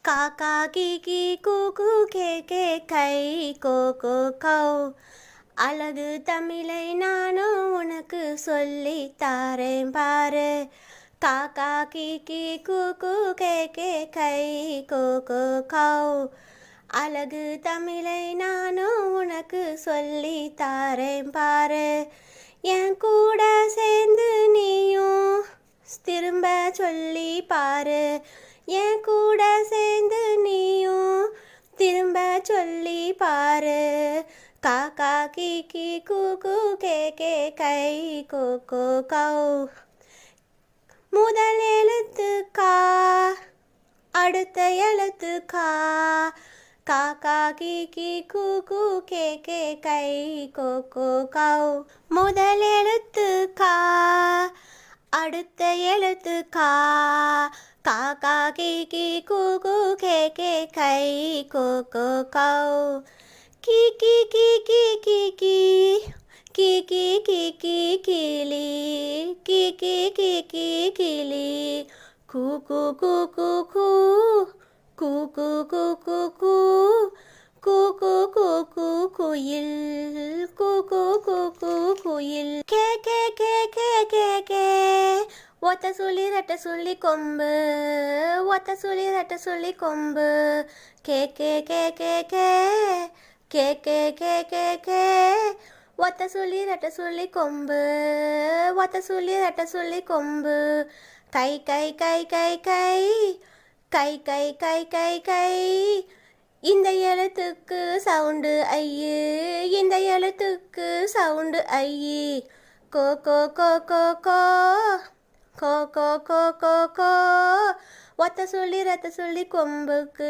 காக்கா கீகி கூகு கேகே கை கோகோ கௌ. அழகு தமிழை நானும் உனக்கு சொல்லி தாரேன் பாரு. காக்கா கீகி கூகு கேகே கை கோகோ கௌ. அழகு தமிழை நானும் உனக்கு சொல்லி தாரேன் பாரு. என் கூட சேர்ந்து நீயும் திரும்ப சொல்லி பாரு. என் கூட சேர்ந்து நீயும் திரும்ப சொல்லி பாரு. காக்கா கீகி கூகு கேகே கை கோகோ கௌ. முதல் எழுத்து கா, அடுத்த எழுத்து கா. காக்கா கீகி கூகு கேகே கை கோகோ கௌ. முதல் எழுத்து கா, அடுத்த எழுத்து கா. காக்கா கீகி கூகு கேகே கை கோகோ கௌ. கீகி கீகி கீகி கீகி கீகி கிளி. கீகி கீகி கிளி. கூகு கூகு கூ. கூகு கூகு கூ. கூகு கூகு குயில். கூகு கூகு குயில். K K K K K K. ஒத்த சுழி ரெட்ட சுழி கொம்பு. ஒத்த சுழி ரெட்ட சுழி கொம்பு. K K K K K. K K K K K. ஒத்த சுழி ரெட்ட சுழி கொம்பு. ஒத்த சுழி ரெட்ட சுழி கொம்பு. கை கை கை கை கை. கை கை கை கை கை. இந்த எழுத்துக்கு சவுண்டு ஐயு. இந்த எழுத்துக்கு சவுண்டு ஐயி. கோ கோ கோ கோ கோ. கோ கோ கோ கோ கோ. ஒத்த சுழி ரத்த சுழி கொம்புக்கு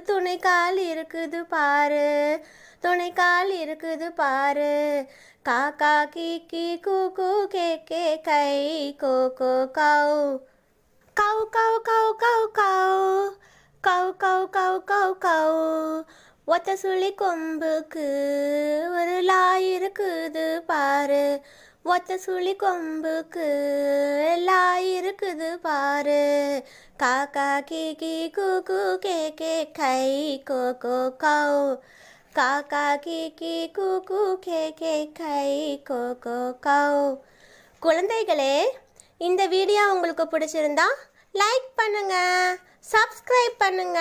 துணை கால் இருக்குது பாரு. துணை கால் இருக்குது பாரு. காக்கா கீகி கூகு கேகே கை கோகோ கௌ. கௌ கௌ கௌ கௌ கௌ. கௌ கௌ கௌ கௌ கௌ. ஒத்த சுழி கொம்புக்கு ஒரு லாய் இருக்குது பாரு. ஒத்த சுழி கொம்புக்கு லாய் இருக்குது பாரு. காக்கா கீகி கூகு கேகே கை கோகோ கௌ. காக்கா கீகி கூகு கேகே கை கோகோ கௌ. குழந்தைகளே, இந்த வீடியோ உங்களுக்கு பிடிச்சிருந்தா லைக் பண்ணுங்க, சப்ஸ்கிரைப் பண்ணுங்க.